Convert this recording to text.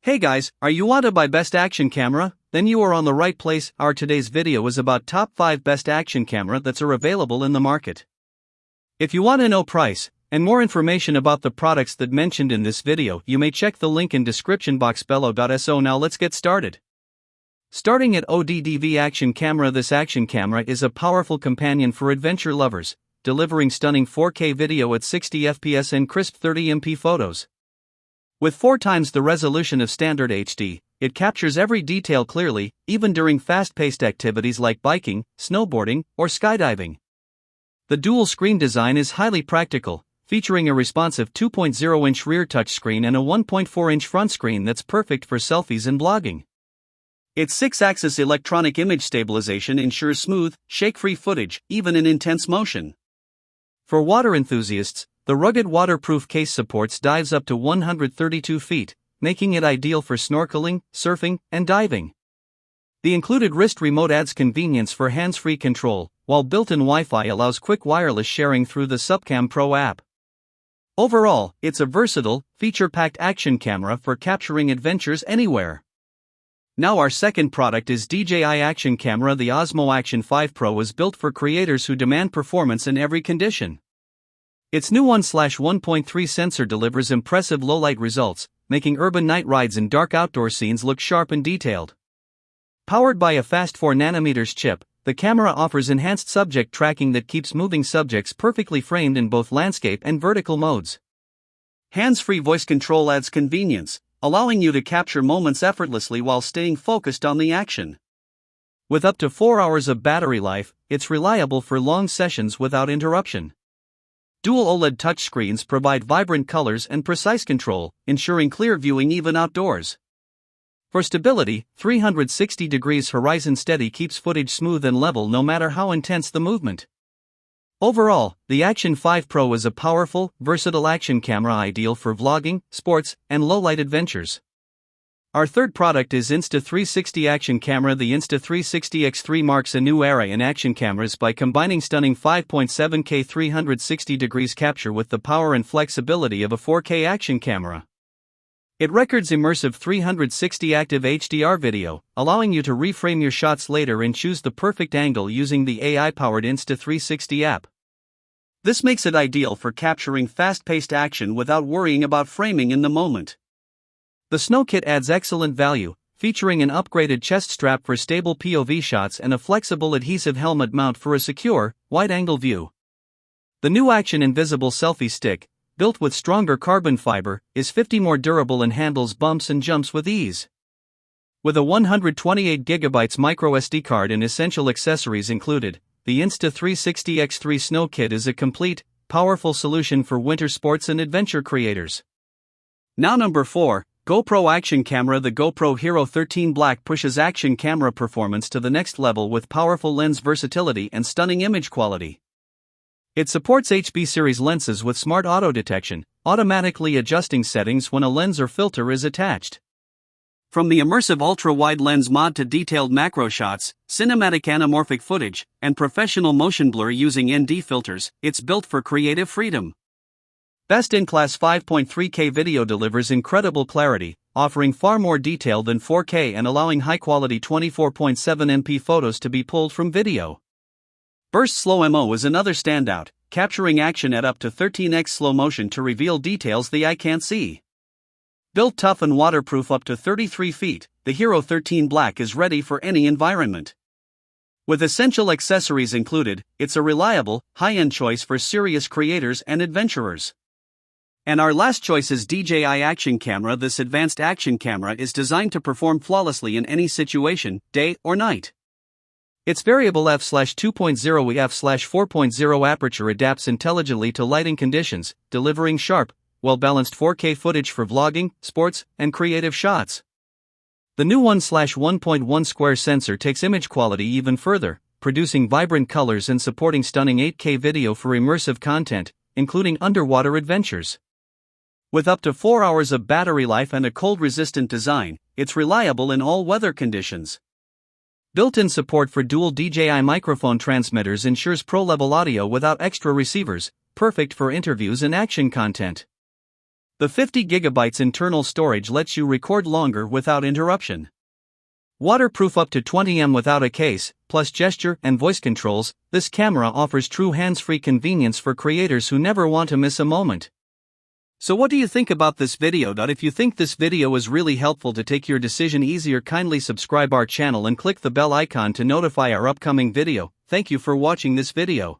Hey guys, are you want to buy best action camera? Then you are on the right place. Our today's video is about top 5 best action camera that's are available in the market. If you want to know price and more information about the products that mentioned in this video, you may check the link in description box below. So now let's get started. Starting at ODDV action camera. This action camera is a powerful companion for adventure lovers, delivering stunning 4K video at 60 fps and crisp 30 MP photos. With 4 times the resolution of standard HD, it captures every detail clearly, even during fast-paced activities like biking, snowboarding, or skydiving. The dual-screen design is highly practical, featuring a responsive 2.0-inch rear touchscreen and a 1.4-inch front screen that's perfect for selfies and blogging. Its 6-axis electronic image stabilization ensures smooth, shake-free footage, even in intense motion. For water enthusiasts, the rugged waterproof case supports dives up to 132 feet, making it ideal for snorkeling, surfing, and diving. The included wrist remote adds convenience for hands-free control, while built-in Wi-Fi allows quick wireless sharing through the Subcam Pro app. Overall, it's a versatile, feature-packed action camera for capturing adventures anywhere. Now our second product is DJI Action Camera. The Osmo Action 5 Pro is built for creators who demand performance in every condition. Its new 1/1.3 sensor delivers impressive low-light results, making urban night rides and dark outdoor scenes look sharp and detailed. Powered by a fast 4nm chip, the camera offers enhanced subject tracking that keeps moving subjects perfectly framed in both landscape and vertical modes. Hands-free voice control adds convenience, allowing you to capture moments effortlessly while staying focused on the action. With up to 4 hours of battery life, it's reliable for long sessions without interruption. Dual OLED touchscreens provide vibrant colors and precise control, ensuring clear viewing even outdoors. For stability, 360 degrees horizon steady keeps footage smooth and level no matter how intense the movement. Overall, the Action 5 Pro is a powerful, versatile action camera ideal for vlogging, sports, and low-light adventures. Our third product is Insta360 Action Camera. The Insta360 X3 marks a new era in action cameras by combining stunning 5.7K 360 degrees capture with the power and flexibility of a 4K action camera. It records immersive 360 active HDR video, allowing you to reframe your shots later and choose the perfect angle using the AI-powered Insta360 app. This makes it ideal for capturing fast-paced action without worrying about framing in the moment. The Snow Kit adds excellent value, featuring an upgraded chest strap for stable POV shots and a flexible adhesive helmet mount for a secure, wide-angle view. The new Action Invisible Selfie Stick, built with stronger carbon fiber, is 50 more durable and handles bumps and jumps with ease. With a 128GB microSD card and essential accessories included, the Insta360 X3 Snow Kit is a complete, powerful solution for winter sports and adventure creators. Now number 4. GoPro Action Camera. The GoPro Hero 13 Black pushes action camera performance to the next level with powerful lens versatility and stunning image quality. It supports HB series lenses with smart auto detection, automatically adjusting settings when a lens or filter is attached. From the immersive ultra-wide lens mod to detailed macro shots, cinematic anamorphic footage, and professional motion blur using ND filters, it's built for creative freedom. Best-in-class 5.3K video delivers incredible clarity, offering far more detail than 4K and allowing high-quality 24.7 MP photos to be pulled from video. Burst Slow Mo is another standout, capturing action at up to 13x slow motion to reveal details the eye can't see. Built tough and waterproof up to 33 feet, the Hero 13 Black is ready for any environment. With essential accessories included, it's a reliable, high-end choice for serious creators and adventurers. And our last choice is DJI Action Camera. This advanced action camera is designed to perform flawlessly in any situation, day or night. Its variable f/2.0 f/4.0 aperture adapts intelligently to lighting conditions, delivering sharp, well-balanced 4K footage for vlogging, sports, and creative shots. The new 1/1.1 square sensor takes image quality even further, producing vibrant colors and supporting stunning 8K video for immersive content, including underwater adventures. With up to 4 hours of battery life and a cold-resistant design, it's reliable in all weather conditions. Built-in support for dual DJI microphone transmitters ensures pro-level audio without extra receivers, perfect for interviews and action content. The 50GB internal storage lets you record longer without interruption. Waterproof up to 20 without a case, plus gesture and voice controls, this camera offers true hands-free convenience for creators who never want to miss a moment. So what do you think about this video? If you think this video was really helpful to take your decision easier, kindly subscribe our channel and click the bell icon to notify our upcoming video. Thank you for watching this video.